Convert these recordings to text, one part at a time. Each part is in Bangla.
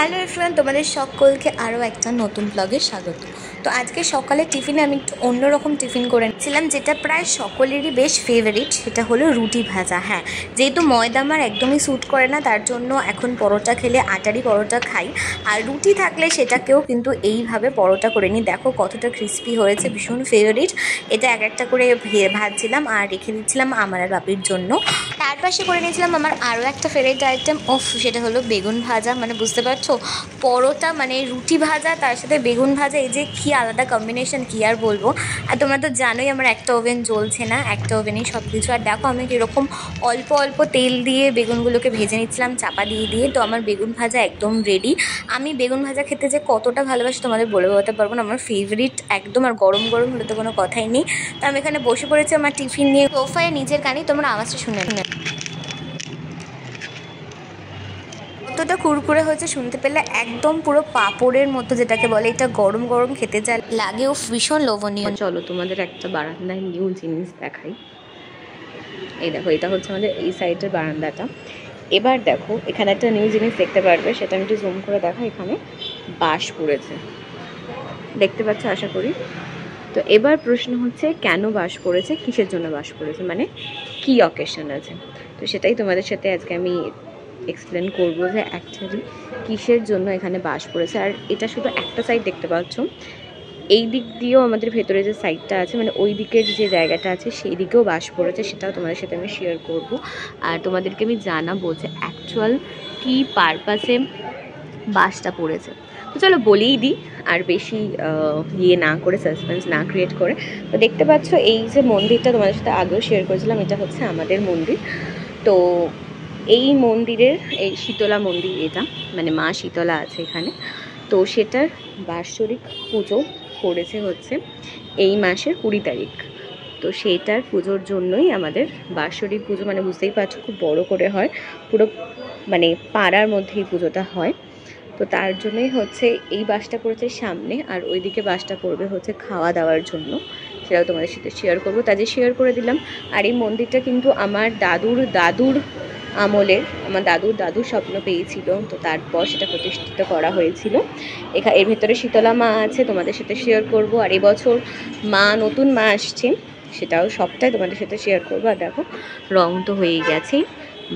হ্যালো এভরিওয়ান, তোমাদের সকলকে আরও একটা নতুন ব্লগে স্বাগত। তো আজকে সকালে টিফিনে আমি একটু অন্যরকম টিফিন করে নিয়েছিলাম, যেটা প্রায় সকলেরই বেশ ফেভারিট। সেটা হলো রুটি ভাজা। হ্যাঁ, যেহেতু ময়দা আমার একদমই স্যুট করে না, তার জন্য এখন পরোটা খেলে আটারই পরোটা খাই। আর রুটি থাকলে সেটাকেও কিন্তু এইভাবে পরোটা করে নিই। দেখো কতটা ক্রিস্পি হয়েছে, ভীষণ ফেভারিট। এটা এক একটা করে ভাজছিলাম আর রেখে দিচ্ছিলাম আমার আর বাপির জন্য। তার পাশে করে নিয়েছিলাম আমার আরও একটা ফেভারিট আইটেম, সেটা হলো বেগুন ভাজা। মানে বুঝতে পারছো, পরোটা মানে রুটি ভাজা তার সাথে বেগুন ভাজা, এই যে কী আলাদা কম্বিনেশন, কী আর বলবো। আর তোমরা তো জানোই আমার একটা ওভেন জ্বলছে না, একটা ওভেনেই সব কিছু। আর দেখো আমি কীরকম অল্প অল্প তেল দিয়ে বেগুনগুলোকে ভেজে নিচ্ছিলাম চাপা দিয়ে দিয়ে। তো আমার বেগুন ভাজা একদম রেডি। আমি বেগুন ভাজা খেতে যে কতটা ভালোবাসি তোমাদের বলে বলতে পারবো না, আমার ফেভারিট একদম। আর গরম গরম হলে তো কোনো কথাই নেই। তো আমি এখানে বসে পড়েছি আমার টিফিন নিয়ে সোফায়, নিজের কানেই তোমরা আওয়াজটা শুনে নেবে। কতটা কুরকুরে হয়েছে শুনতে পেলে, একদম পুরো পাঁপড়ের মতো যেটাকে বলে। এটা গরম গরম খেতে যা লাগেও ভীষণ লোভনীয়। চলো তোমাদের একটা বারান্দায় নিউ জিনিস দেখাই। এই দেখো, এটা হচ্ছে আমাদের এই সাইডের বারান্দাটা। এবার দেখো এখানে একটা নিউ জিনিস দেখতে পারবে, সেটা আমি একটু জুম করে দেখা। এখানে বাঁশ পড়েছে, দেখতে পাচ্ছ আশা করি। তো এবার প্রশ্ন হচ্ছে, কেন বাঁশ পড়েছে, কিসের জন্য বাঁশ পড়েছে, মানে কি অকেশন আছে। তো সেটাই তোমাদের সাথে আজকে আমি এক্সপ্লেন করবো যে অ্যাকচুয়ালি কিসের জন্য এখানে বাঁশ পড়েছে। আর এটা শুধু একটা সাইড দেখতে পাচ্ছ, এই দিক দিয়েও আমাদের ভেতরে যে সাইডটা আছে, মানে ওই দিকের যে জায়গাটা আছে সেই দিকেও বাঁশ পড়েছে। সেটাও তোমাদের সাথে আমি শেয়ার করব। আর তোমাদেরকে আমি জানাবো যে অ্যাকচুয়াল কী পারপাসে বাঁশটা পড়েছে। তো চলো বলেই দিই, আর বেশি ইয়ে না করে, সাসপেন্স না ক্রিয়েট করে। তো দেখতে পাচ্ছ এই যে মন্দিরটা তোমাদের সাথে আগেও শেয়ার করেছিলাম, এটা হচ্ছে আমাদের মন্দির। তো এই মন্দিরের, এই শীতলা মন্দির এটা, মানে মা শীতলা আছে এখানে। তো সেটার বাৎসরিক পুজো পড়েছে হচ্ছে এই মাসের 20 তারিখ। তো সেইটার পুজোর জন্যই আমাদের বাৎসরিক পুজো, মানে বুঝতেই পারছো খুব বড় করে হয়, পুরো মানে পাড়ার মধ্যেই পুজোটা হয়। তো তার জন্যই হচ্ছে এই বাসটা পড়েছে সামনে, আর ওইদিকে বাসটা পড়বে হচ্ছে খাওয়া দাওয়ার জন্য। সেটাও তোমাদের সাথে শেয়ার করবো, তাই যে শেয়ার করে দিলাম। আর এই মন্দিরটা কিন্তু আমার দাদুর আমলের, আমার দাদুর স্বপ্ন পেয়েছিল, তো তারপর সেটা প্রতিষ্ঠিত করা হয়েছিল। এর ভেতরে শীতলা মা আছে, তোমাদের সাথে শেয়ার করব। আর এবছর নতুন মা আসছে, সেটাও সবটাই তোমাদের সাথে শেয়ার করবো। আর দেখো রং তো হয়েই গেছেই,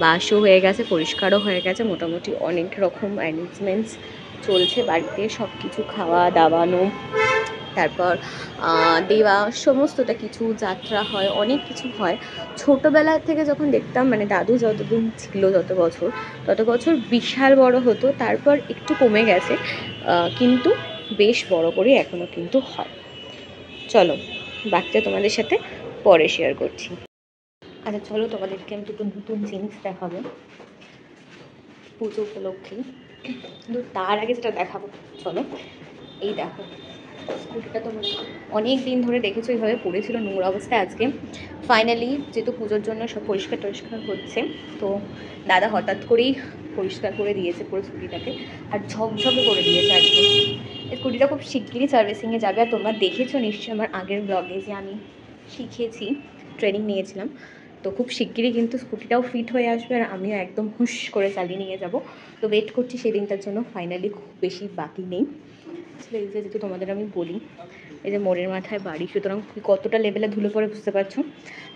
বাসও হয়ে গেছে, পরিষ্কারও হয়ে গেছে, মোটামুটি অনেক রকম অ্যারেঞ্জমেন্টস চলছে বাড়িতে, সব কিছু খাওয়া দাওয়ানো, তারপর দেওয়া, সমস্তটা কিছু, যাত্রা হয়, অনেক কিছু হয়। ছোটোবেলা থেকে যখন দেখতাম, মানে দাদু যতদিন ছিল, তত বছর বিশাল বড় হতো। তারপর একটু কমে গেছে, কিন্তু বেশ বড় করে এখনও কিন্তু হয়। চলো বাকিটা তোমাদের সাথে পরে শেয়ার করছি। আচ্ছা চলো, তোমাদেরকে আমি দুটো নতুন জিনিস দেখাবো পুজো উপলক্ষে। কিন্তু তার আগে যেটা দেখাবো, চলো এই দেখো স্কুটিটা। তোমরা অনেক দিন ধরে দেখেছো এইভাবে পড়েছিল নোংরা অবস্থায়। আজকে ফাইনালি যেহেতু পুজোর জন্য সব পরিষ্কার টরিষ্কার হচ্ছে, তো দাদা হঠাৎ করেই পরিষ্কার করে দিয়েছে পুরো স্কুটিটাকে, আর ঝকঝকে করে দিয়েছে আজকে। এই স্কুটিটা খুব শিগগিরই সার্ভিসিংয়ে যাবে। আর তোমরা দেখেছো নিশ্চয়ই আমার আগের ব্লগে যে আমি শিখেছি, ট্রেনিং নিয়েছিলাম। তো খুব শিগগিরই কিন্তু স্কুটিটাও ফিট হয়ে আসবে, আর আমিও একদম হুশ করে চালিয়ে নিয়ে যাব। তো ওয়েট করছি সেই দিনটার জন্য। ফাইনালি খুব বেশি বাকি নেই। এই যে যেহেতু তোমাদের আমি বলি, এই যে মোড়ের মাথায় বাড়ি, সুতরাং কতটা লেভেলে ধুলো পড়ে বুঝতে পারছো।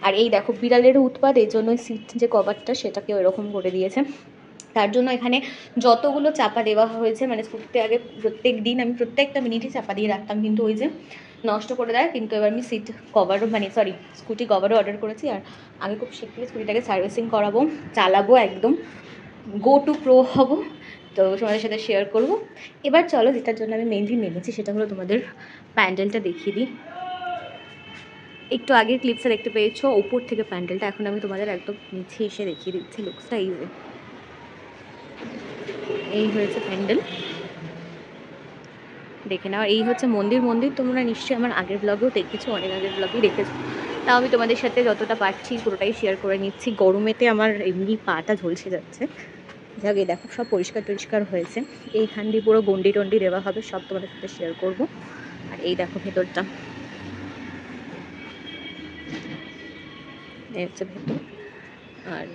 আর এই দেখো বিড়ালেরও উৎপাত, এই জন্য সিট যে কভারটা সেটাকে ওইরকম করে দিয়েছে। তার জন্য এখানে যতগুলো চাপা দেওয়া হয়েছে, মানে স্কুটিতে আগে প্রত্যেক দিন আমি প্রত্যেকটা মিনিটে চাপা দিয়ে রাখতাম, কিন্তু ওই যে নষ্ট করে দেয়। কিন্তু এবার আমি সিট কভারও, মানে স্কুটি কভারও অর্ডার করেছি। আর আমি খুব শীঘ্রই স্কুটিটাকে সার্ভিসিং করাবো, চালাবো, একদম গো টু প্রো হব। তো তোমাদের সাথে শেয়ার করব। এবার চলো, যেটার জন্য আমি মেনলি নেমেছি সেটা হলো তোমাদের প্যান্ডেলটা দেখিয়ে দিই। একটু আগের ক্লিপসটা দেখতে পেয়েছো ওপর থেকে প্যান্ডেলটা, এখন আমি তোমাদের একদম নিচে এসে দেখিয়ে দিচ্ছি লুকসটা। এই হয়েছে প্যান্ডেল, দেখে নাও। এই হচ্ছে মন্দির তোমরা নিশ্চয়ই আমার আগের ব্লগেও দেখেছো, অনেক আগের ব্লগেই দেখেছো। তাও আমি তোমাদের সাথে যতটা পারছি পুরোটাই শেয়ার করে নিচ্ছি। গরমেতে আমার এমনি পাটা ঝলসে যাচ্ছে। যাক, এই দেখো সব পরিষ্কার টরিষ্কার হয়েছে। এইখান দিয়ে পুরো গন্ডি টন্ডি দেওয়া হবে, সব তোমাদের সাথে শেয়ার করব। আর এই দেখো ভেতরটা, এই হচ্ছে ভেতর। আর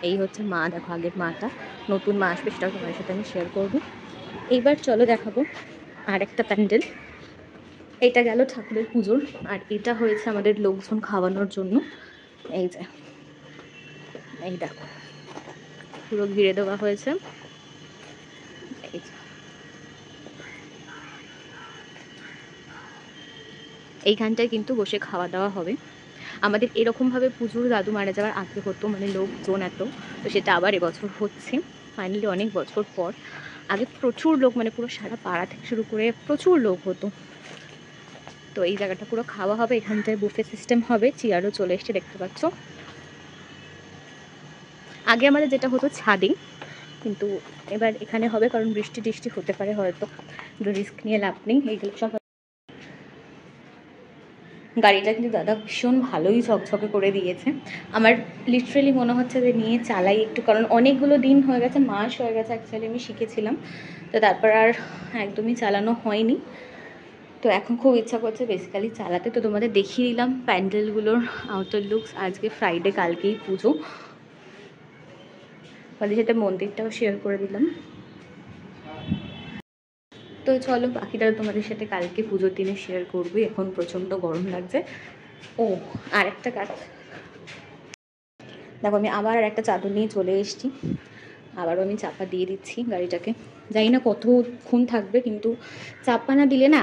এই হচ্ছে মা, দেখো আগের মাটা। নতুন মা আসবে সেটাও তোমাদের সাথে আমি শেয়ার করবো। এইবার চলো দেখাবো আর একটা প্যান্ডেল। এটা গেল ঠাকুরের পুজোর, আর এটা হয়েছে আমাদের লোকজন খাওয়ানোর জন্য। এই যে এই দেখো পুরো ঘিরে দেওয়া হয়েছে। এই যে এইখানটায় কিন্তু বসে খাওয়া দাওয়া হবে। আমাদের এরকমভাবে পুজোর দাদু মারা যাওয়ার আগে হতো, মানে লোকজন এত, তো সেটা আবার এবছর হচ্ছে ফাইনালি অনেক বছর পর। আগে প্রচুর লোক, মানে পুরো সারা পাড়া থেকে শুরু করে প্রচুর লোক হতো। তো এই জায়গাটা পুরো খাওয়া হবে, এখানটায় বুফে সিস্টেম হবে, চেয়ারও চলে এসছে দেখতে পাচ্ছ। আগে আমাদের যেটা হতো ছাদে, কিন্তু এবার এখানে হবে, কারণ বৃষ্টি টিষ্টি হতে পারে হয়তো, রিস্ক নিয়ে লাভ নেই। এইগুলো সব গাড়িটা কিন্তু দাদা ভীষণ ভালোই ঝকঝকে করে দিয়েছে। আমার লিটারেলি মনে হচ্ছে যে নিয়ে চালাই একটু, কারণ অনেকগুলো দিন হয়ে গেছে, মাস হয়ে গেছে অ্যাকচুয়ালি আমি শিখেছিলাম, তো তারপর আর একদমই চালানো হয়নি। তো এখন খুব ইচ্ছা করছে বেসিক্যালি চালাতে। তো তোমাদের দেখিয়ে দিলাম প্যান্ডেলগুলোর আউটার লুকস। আজকে ফ্রাইডে, কালকেই পুজো, তাদের সাথে মন্দিরটাও শেয়ার করে দিলাম। তো চলো বাকিটা তোমাদের সাথে কালকে পুজোর দিনে শেয়ার করবি। এখন প্রচণ্ড গরম লাগছে। ও আর একটা কাজ দেখো, আমি আবার আর একটা চাদর নিয়ে চলে এসেছি, আবারও আমি চাপা দিয়ে দিচ্ছি গাড়িটাকে। জানি না কতক্ষণ থাকবে, কিন্তু চাপা না দিলে না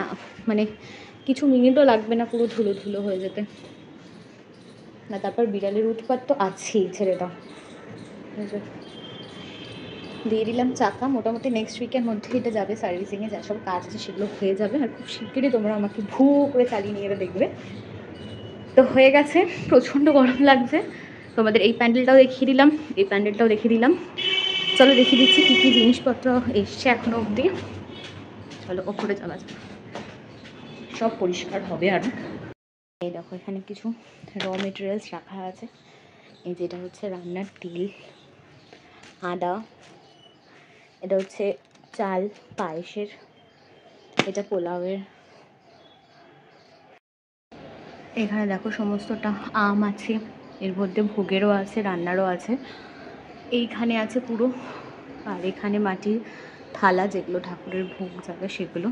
মানে কিছু মিনিটও লাগবে না পুরো ধুলো ধুলো হয়ে যেতে। না তারপর বিড়ালের উৎপাত তো আছেই, ছেড়ে দাও। দিয়ে দিলাম চাকা। মোটামুটি নেক্সট উইকের মধ্যে এটা যাবে সার্ভিসিংয়ে, যা সব কাজ আছে সেগুলো হয়ে যাবে, আর খুব শিগগিরই তোমরা আমাকে ভু করে চালিয়ে নিয়ে দেখবে। তো হয়ে গেছে, প্রচণ্ড গরম লাগছে। তোমাদের এই প্যান্ডেলটাও দেখিয়ে দিলাম, এই প্যান্ডেলটাও দেখিয়ে দিলাম। চলো দেখিয়ে দিচ্ছি কী কী জিনিসপত্র এসছে এখনও অবধি। চলো ওপরে যাওয়া যাবে, সব পরিষ্কার হবে। আর এই দেখো এখানে কিছু র মেটেরিয়ালস রাখা আছে। এই যেটা হচ্ছে রান্নার তেল, আদা, এটা হচ্ছে চাল পায়েসের, এটা পোলাওয়ের। এখানে দেখো সমস্তটা আম আছে, এর মধ্যে ভোগেরও আছে, রান্নারও আছে। এইখানে আছে পুরো, আর এখানে মাটির থালা যেগুলো ঠাকুরের ভোগ যাবে সেগুলো।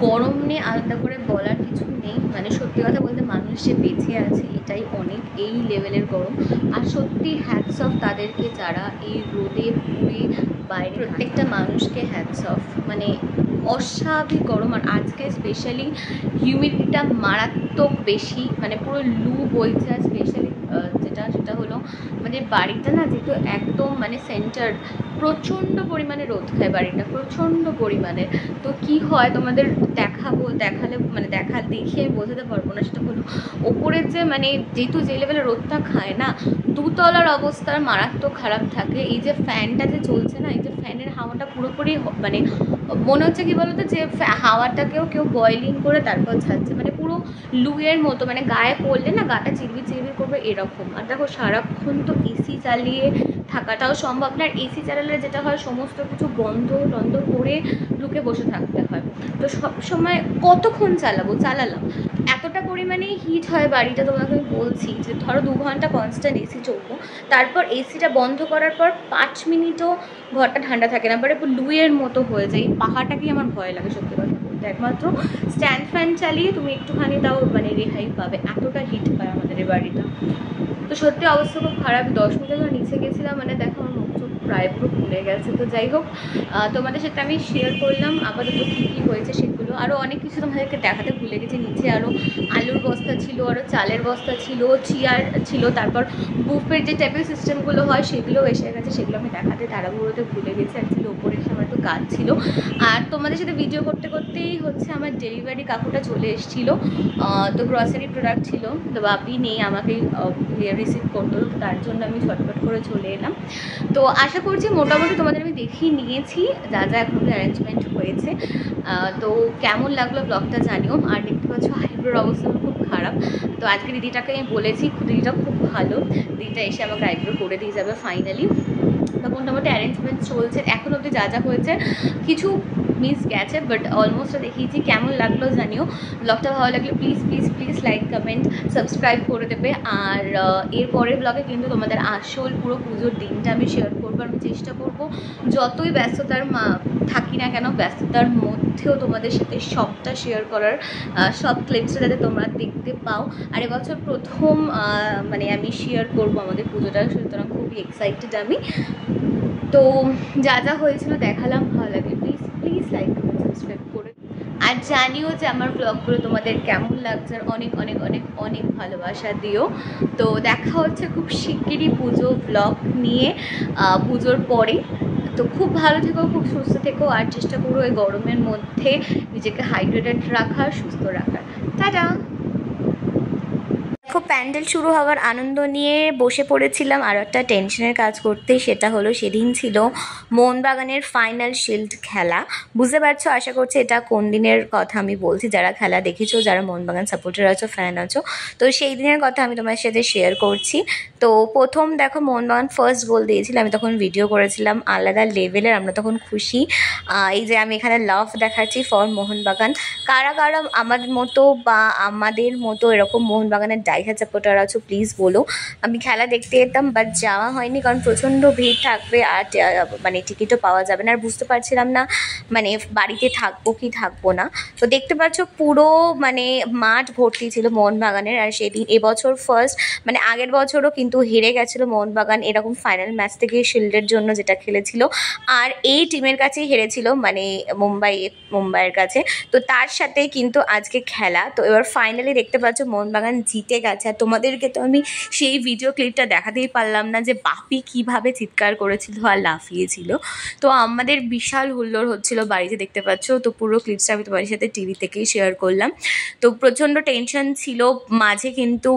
গরম নিয়ে আলাদা করে বলার কিছু নেই, মানে সত্যি কথা বলতে মানুষ যে বেঁচে আছে এটাই অনেক, এই লেভেলের গরম। আর সত্যি হ্যাটস অফ তাদেরকে যারা এই রোদে পুড়ে বাইরে, প্রত্যেকটা মানুষকে হ্যাটস অফ। মানে অস্বাভাবিক গরম, আর আজকে স্পেশালি হিউমিডিটিটা মারাত্মক বেশি, মানে পুরো লু বইছে। আর স্পেশালি সেটা হলো আমাদের বাড়িটা না যেহেতু একদম মানে সেন্টার, প্রচণ্ড পরিমাণে রোদ খায় বাড়িটা, প্রচণ্ড পরিমাণে। তো কি হয় তোমাদের দেখালে মানে দেখিয়ে আমি বোঝাতে পারবো না। সেটা হলো ওপরের যে মানে যেহেতু যে লেভেলে রোদটা খায় না, দুতলার অবস্থার মারাত্মক খারাপ থাকে। এই যে ফ্যানটা যে চলছে না, এই যে ফ্যানের হাওয়াটা পুরোপুরি মানে মনে হচ্ছে কি বলতো, যে হাওয়াটাকেও কেউ বয়েলিং করে তারপর ছাড়ছে, মানে পুরো লুয়ের মতো, মানে গায়ে পড়লে না গাটা চিরবির চিরবির করবে এরকম। আর দেখো সারাক্ষণ তো এসি চালিয়ে থাকাটাও সম্ভব না, আর এসি চালালে যেটা হয় সমস্ত কিছু বন্ধ করে লুকে বসে থাকতে হয়। তো সবসময় কতক্ষণ চালালাম, এতটা পরিমাণেই হিট হয় বাড়িটা। তোমাকে আমি বলছি যে ধরো 2 ঘন্টা কনস্ট্যান্ট এসি চলবো, তারপর এসিটা বন্ধ করার পর 5 মিনিটও ঘরটা ঠান্ডা থাকে না, বাট একটু লুয়ের মতো হয়ে যায়। এই পাহাড়টাকেই আমার ভয় লাগে সত্যি কথা বলতে। একমাত্র স্ট্যান্ড ফ্যান চালিয়ে তুমি একটুখানি তাও মানে রেহাই পাবে, এতটা হিট পায় আমাদের এই বাড়িটা। তো সত্যি অবস্থা খুব খারাপ। 10 মিনিট ধরে নিচে গেছিলাম, মানে দেখো আমার মুখ চোখ প্রায় পুরো ফুলে গেছে। তো যাই হোক, তোমাদের সাথে আমি শেয়ার করলাম আপাতত কী কী হয়েছে সেগুলো। আরও অনেক কিছু তোমাদেরকে দেখাতে ভুলে গেছি। নিচে আরও আলুর বস্তা ছিল, আরও চালের বস্তা ছিল, চেয়ার ছিল, তারপর বুফের যে টেবিল সিস্টেমগুলো হয় সেগুলোও এসে গেছে, সেগুলো আমি দেখাতে তাড়াহুড়োতে ভুলে গেছি। অ্যাকচুয়ালি ওপরে এসে আমার একটু কাজ ছিল। আর তোমাদের সাথে ভিডিও করতে করতেই হচ্ছে আমার ডেলিভারি কাকুটা চলে এসেছিলো। তো গ্রসারি প্রোডাক্ট ছিল, তো বাপি নেই, আমাকেই রিসিভ করতো, তার জন্য আমি ছটফট করে চলে এলাম। তো আশা করছি মোটামুটি তোমাদের আমি দেখিয়ে নিয়েছি যা যা এখন অ্যারেঞ্জমেন্ট হয়েছে। তো কেমন লাগলো ব্লগটা জানিও। আর দেখতে পাচ্ছ আইব্রোর অবস্থা খুব খারাপ। তো আজকে দিদিটাকে আমি বলেছি, দিদিটা খুব ভালো, দিদিটা এসে আমাকে আইব্রো করে দিয়ে যাবে ফাইনালি। তো মোটামুটি অ্যারেঞ্জমেন্ট চলছে এখন অবধি যা যা হয়েছে, কিছু মিস গেছে বাট অলমোস্ট দেখিয়েছি। কেমন লাগলো জানিও। ব্লগটা ভালো লাগলে please please please like comment subscribe করে দেবে। আর এর পরের ব্লগে কিন্তু তোমাদের আসল পুরো পুজোর দিনটা আমি শেয়ার করবো। আমি চেষ্টা করবো যতই ব্যস্ততার থাকি না কেন, ব্যস্ততার মধ্যেও তোমাদের সাথে সবটা শেয়ার করার, সব ক্লিপসটা যাতে তোমরা দেখতে পাও। আর এবছর প্রথম মানে আমি শেয়ার করবো আমাদের পুজোটা, সুতরাং খুবই এক্সাইটেড আমি। তো যা যা হয়েছিল দেখালাম, ভালো লাগে please please like comment subscribe করে। আর জানিও যে আমার ব্লগগুলো তোমাদের কেমন লাগছে, আর অনেক অনেক অনেক অনেক ভালোবাসা দিও। তো দেখা হচ্ছে খুব শিগগিরই পুজো ব্লগ নিয়ে, পুজোর পরে। তো খুব ভালো থেকো, খুব সুস্থ থেকো, আর চেষ্টা করো এই গরমের মধ্যে নিজেকে হাইড্রেটেড রাখার, সুস্থ রাখার। টাটা। দেখো প্যান্ডেল শুরু হওয়ার আনন্দ নিয়ে বসে পড়েছিলাম আর একটা টেনশনের কাজ করতে, সেটা হলো সেদিন ছিল মোহনবাগানের ফাইনাল শিল্ড খেলা। বুঝতে পারছো আশা করছি এটা কোন দিনের কথা আমি বলছি, যারা খেলা দেখেছো, যারা মোহনবাগান সাপোর্টার আছো, ফ্যান আছো, তো সেই দিনের কথা আমি তোমার সাথে শেয়ার করছি। তো প্রথম দেখো মোহনবাগান ফার্স্ট গোল দিয়েছিল, আমি তখন ভিডিও করেছিলাম, আলাদা লেভেলের আমরা তখন খুশি। এই যে আমি এখানে লাভ দেখাচ্ছি ফর মোহনবাগান। কারা কারা আমার মতো বা আমাদের মতো এরকম মোহনবাগানের ডাইহার্ড সাপোর্টার আছো প্লিজ বলো। আমি খেলা দেখতে যেতাম বাট যাওয়া হয়নি, কারণ প্রচণ্ড ভিড় থাকবে আর মানে টিকিটও পাওয়া যাবে না, আর বুঝতে পারছিলাম না মানে বাড়িতে থাকবো কি থাকবো না। তো দেখতে পাচ্ছ পুরো মানে মাঠ ভর্তি ছিল মোহনবাগানের। আর সেদিন এবছর ফার্স্ট, মানে আগের বছরও কিন্তু হেরে গেছিলো মোহনবাগান এরকম ফাইনাল ম্যাচ থেকে শিল্ডের জন্য যেটা খেলেছিল, আর এই টিমের কাছেই হেরেছিল, মানে মুম্বাইয়ের কাছে। তো তার সাথে কিন্তু আজকে খেলা, তো এবার ফাইনালি দেখতে পাচ্ছ মোহনবাগান জিতে গেছে। আর তোমাদেরকে তো আমি সেই ভিডিও ক্লিপটা দেখাতেই পারলাম না যে বাপি কিভাবে চিৎকার করেছিল আর লাফিয়েছিল। তো আমাদের বিশাল হুল্লোড় হচ্ছিল বাড়িতে, দেখতে পাচ্ছ। তো পুরো ক্লিপসটা আমি তোমাদের সাথে টিভি থেকেই শেয়ার করলাম। তো প্রচণ্ড টেনশন ছিল মাঝে, কিন্তু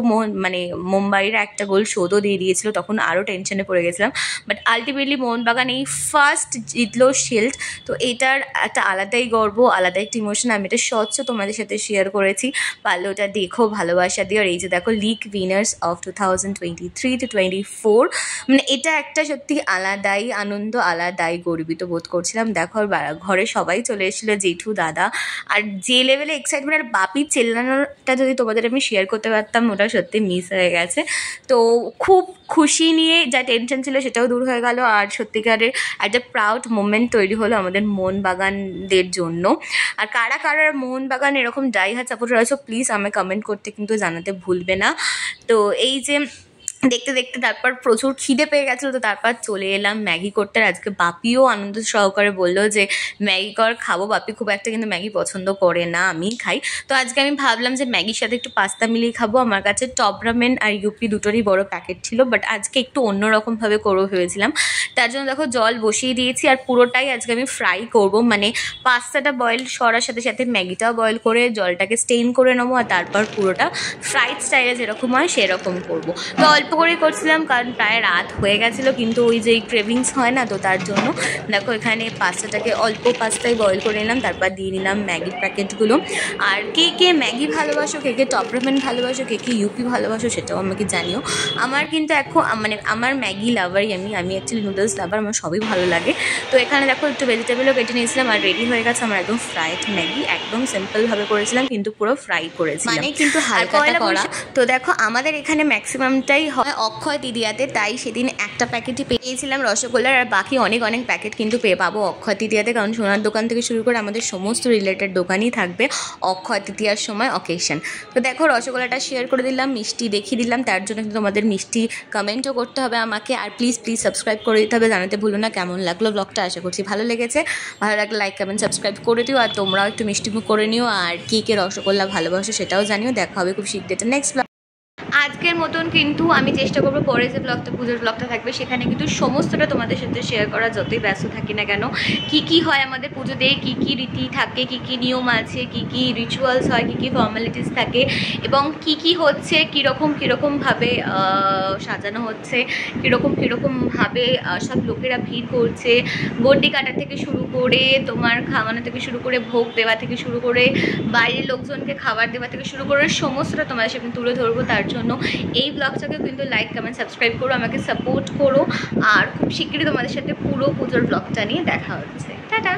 মানে মুম্বাইয়ের একটা গোল শোধও দিয়ে দিয়েছিল, তখন আরও টেনশনে পড়ে গেছিলাম। বাট আলটিমেটলি মোহনবাগান এই ফার্স্ট জিতলো শিল্ড, তো এটার একটা আলাদাই গর্ব, আলাদা একটা ইমোশন। আমি এটা স্বচ্ছ তোমাদের সাথে শেয়ার করেছি, পারলে ওটা দেখো, ভালোবাসা দিও। আর এই যে দেখো লিগ উইনার্স অফ 2023-24, মানে এটা একটা সত্যি আলাদাই আনন্দ, আলাদাই গর্বিত বোধ করছিলাম। দেখো আর ঘরে সবাই চলে এসেছিলো, জেঠু, দাদা, আর যে লেভেলে এক্সাইটমেন্ট। আর বাপির চেল্লানোটা যদি তোমাদের আমি শেয়ার করতে পারতাম, ওটা সত্যি মিস হয়ে গেছে। তো খুব খুশি নিয়ে যা টেনশন ছিল সেটাও দূর হয়ে গেল, আর সত্যিকারের একটা প্রাউড মোমেন্ট তৈরি হলো আমাদের মোহনবাগানদের জন্য। আর কারা কারা মোহনবাগান এরকম ডাইহার্ড সাপোর্টার আছো প্লিজ আমায় কমেন্ট করতে কিন্তু জানাতে ভুলবে না। তো এই যে দেখতে দেখতে তারপর প্রচুর খিদে পেয়ে গেছিলো, তো তারপর চলে এলাম ম্যাগি করতে। আর আজকে বাপিও আনন্দ সহকারে বললো যে ম্যাগি কর, খাবো। বাপি খুব একটা কিন্তু ম্যাগি পছন্দ করে না, আমি খাই। তো আজকে আমি ভাবলাম যে ম্যাগির সাথে একটু পাস্তা মিলিয়ে খাবো। আমার কাছে টপ রামেন আর ইউপি দুটোরই বড় প্যাকেট ছিল, বাট আজকে একটু অন্যরকমভাবে করে ভেবেছিলাম। তার জন্য দেখো জল বসিয়ে দিয়েছি, আর পুরোটাই আজকে আমি ফ্রাই করব, মানে পাস্তাটা বয়েল করার সাথে সাথে ম্যাগিটাও বয়েল করে জলটাকে স্টেইন করে নেবো, আর তারপর পুরোটা ফ্রাইড স্টাইলে যেরকম হয় সেরকম করবো। তো অল্প করে করছিলাম কারণ প্রায় রাত হয়ে গেছিলো, কিন্তু ওই যে ক্রেভিংস হয় না, তো তার জন্য দেখো এখানে পাস্তাটাকে অল্প পাস্তায় বয়েল করে নিলাম, তারপর দিয়ে নিলাম ম্যাগির প্যাকেটগুলো। আর কে কে ম্যাগি ভালোবাসো, কে কে টপ রামেন ভালোবাসো, কে কে ইউপি ভালোবাসো সেটাও আমাকে জানিও। আমার কিন্তু এখন মানে আমার ম্যাগি লাভারই আমি অ্যাকচুয়ালি নুডলস লাভার, আমার সবই ভালো লাগে। তো এখানে দেখো একটু ভেজিটেবলও কেটে নিয়েছিলাম, আর রেডি হয়ে গেছে আমার একদম ফ্রাইড ম্যাগি। একদম সিম্পলভাবে করেছিলাম, কিন্তু পুরো ফ্রাই করেছিলাম, মানে কিন্তু হালকা করা। তো দেখো আমাদের এখানে ম্যাক্সিমামটাই হয় অক্ষয় তৃতীয়াতে, তাই সেদিন একটা প্যাকেটই পেয়েছিলাম রসগোল্লার, আর বাকি অনেক অনেক প্যাকেট কিন্তু পাবো অক্ষয় তৃতীয়াতে, কারণ সোনার দোকান থেকে শুরু করে আমাদের সমস্ত রিলেটেড দোকানই থাকবে অক্ষয় তৃতীয়ার সময় অকেশন। তো দেখো রসগোল্লাটা শেয়ার করে দিলাম, মিষ্টি দেখিয়ে দিলাম, তার জন্য কিন্তু তোমাদের মিষ্টি কমেন্টও করতে হবে আমাকে। আর প্লিজ প্লিজ সাবস্ক্রাইব করে দিতে হবে, জানাতে ভুলো না কেমন লাগলো ব্লগটা। আশা করছি ভালো লেগেছে, ভালো লাগলে লাইক কমেন্ট সাবস্ক্রাইব করে দিও, আর তোমরাও একটু মিষ্টিমুখ করে নিও, আর কে কে রসগোল্লা ভালোবাসো সেটাও জানিও। দেখা হবে খুব শীঘ্রই নেক্সট ব্লগ। আজকের মতন কিন্তু আমি চেষ্টা করবো পরে যে ব্লগটা পুজোর ব্লগটা থাকবে সেখানে কিন্তু সমস্তটা তোমাদের সাথে শেয়ার করা, যতই ব্যস্ত থাকি না কেন। কি হয় আমাদের পুজোতে, কি রীতি থাকে, কি নিয়ম আছে, কি রিচুয়ালস হয়, কি ফর্মালিটিস থাকে, এবং কি হচ্ছে, কীরকমভাবে সাজানো হচ্ছে, কীরকমভাবে সব লোকেরা ভিড় করছে, বন্ডি কাটা থেকে শুরু করে তোমার খাওয়ানো থেকে শুরু করে ভোগ দেওয়া থেকে শুরু করে বাইরের লোকজনকে খাবার দেওয়া থেকে শুরু করে সমস্তটা তোমাদের সামনে তুলে ধরবো। তার জন্য জন্য। এই ব্লগটাকে কিন্তু লাইক কমেন্ট সাবস্ক্রাইব করো, আমাকে সাপোর্ট করো। আর খুব শিগগিরই তোমাদের সাথে পুরো পুজোর ব্লগটা নিয়ে দেখা হচ্ছে। টাটা।